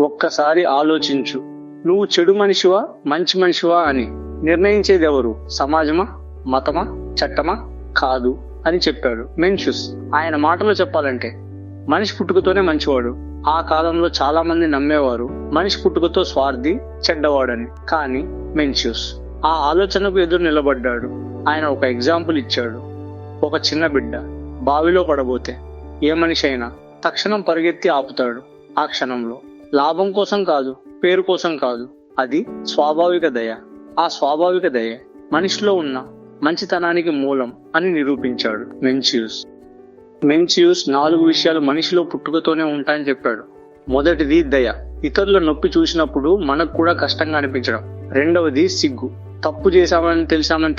ఒక్కసారి ఆలోచించు, నువ్వు చెడు మనిషివా మంచి మనిషివా అని నిర్ణయించేది ఎవరు? సమాజమా, మతమా, చట్టమా? కాదు అని చెప్పాడు మెన్షియస్. ఆయన మాటలో చెప్పాలంటే మనిషి పుట్టుకతోనే మంచివాడు. ఆ కాలంలో చాలా మంది నమ్మేవారు మనిషి పుట్టుకతో స్వార్థి, చెడ్డవాడని. కానీ మెన్షియస్ ఆ ఆలోచనకు ఎదురు నిలబడ్డాడు. ఆయన ఒక ఎగ్జాంపుల్ ఇచ్చాడు. ఒక చిన్న బిడ్డ బావిలో పడబోతే ఏ మనిషి అయినా తక్షణం పరిగెత్తి ఆపుతాడు. ఆ క్షణంలో లాభం కోసం కాదు, పేరు కోసం కాదు, అది స్వాభావిక దయ. ఆ స్వాభావిక దయ మనిషిలో ఉన్న మంచితనానికి మూలం అని నిరూపించాడు మెన్షియస్. 4 విషయాలు మనిషిలో పుట్టుకతోనే ఉంటాయని చెప్పాడు. మొదటిది దయ. ఇతరుల నొప్పి చూసినప్పుడు మనకు కూడా కష్టంగా అనిపించడం. రెండవది సిగ్గు. తప్పు చేశామని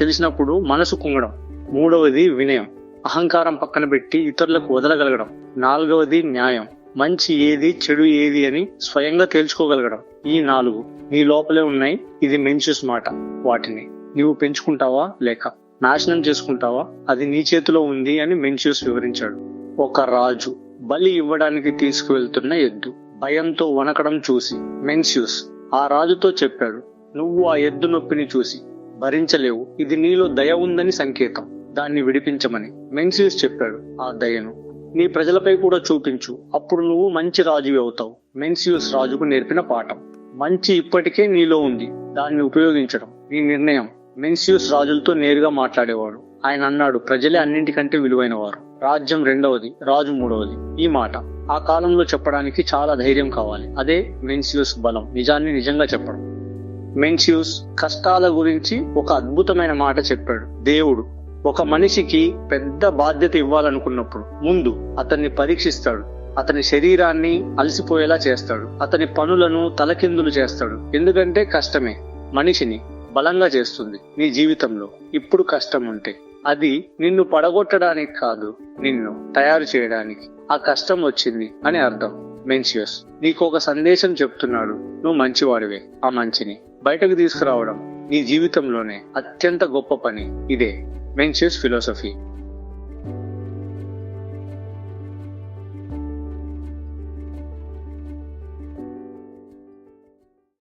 తెలిసినప్పుడు మనసు కుంగడం. మూడవది వినయం. అహంకారం పక్కన పెట్టి ఇతరులకు వదలగలగడం. నాలుగవది న్యాయం. మంచి ఏది, చెడు ఏది అని స్వయంగా తేల్చుకోగలగడం. ఈ 4 నీ లోపలే ఉన్నాయి. ఇది మెన్షియస్ మాట. వాటిని నీవు పెంచుకుంటావా లేక నాశనం చేసుకుంటావా, అది నీ చేతిలో ఉంది అని మెన్షియస్ వివరించాడు. ఒక రాజు బలి ఇవ్వడానికి తీసుకువెళ్తున్న ఎద్దు భయంతో వణకడం చూసి మెన్షియస్ ఆ రాజుతో చెప్పాడు, నువ్వు ఆ ఎద్దు నొప్పిని చూసి భరించలేవు, ఇది నీలో దయ ఉందని సంకేతం, దాన్ని విడిపించమని. మెన్షియస్ చెప్పాడు, ఆ దయను నీ ప్రజలపై కూడా చూపించు, అప్పుడు నువ్వు మంచి రాజువి అవుతావు. మెన్షియస్ రాజుకు నేర్పిన పాఠం. మంచి ఇప్పటికే నీలో ఉంది, దాన్ని ఉపయోగించడం నీ నిర్ణయం. మెన్షియస్ రాజులతో నేరుగా మాట్లాడేవాడు. ఆయన అన్నాడు, ప్రజలే అన్నింటికంటే విలువైన వారు, రాజ్యం రెండవది, రాజు మూడవది. ఈ మాట ఆ కాలంలో చెప్పడానికి చాలా ధైర్యం కావాలి. అదే మెన్షియస్ బలం, నిజాన్ని నిజంగా చెప్పడం. మెన్షియస్ కష్టాల గురించి ఒక అద్భుతమైన మాట చెప్పాడు. దేవుడు ఒక మనిషికి పెద్ద బాధ్యత ఇవ్వాలనుకున్నప్పుడు ముందు అతన్ని పరీక్షిస్తాడు. అతని శరీరాన్ని అలసిపోయేలా చేస్తాడు. అతని పనులను తలకిందులు చేస్తాడు. ఎందుకంటే కష్టమే మనిషిని బలంగా చేస్తుంది. నీ జీవితంలో ఇప్పుడు కష్టం ఉంటే అది నిన్ను పడగొట్టడానికి కాదు, నిన్ను తయారు చేయడానికి ఆ కష్టం వచ్చింది అని అర్థం. మెన్షియస్ నీకు ఒక సందేశం చెప్తున్నాడు. నువ్వు మంచివాడివే. ఆ మంచిని బయటకు తీసుకురావడం నీ జీవితంలోనే అత్యంత గొప్ప పని. ఇదే మెన్షియస్ ఫిలాసఫీ.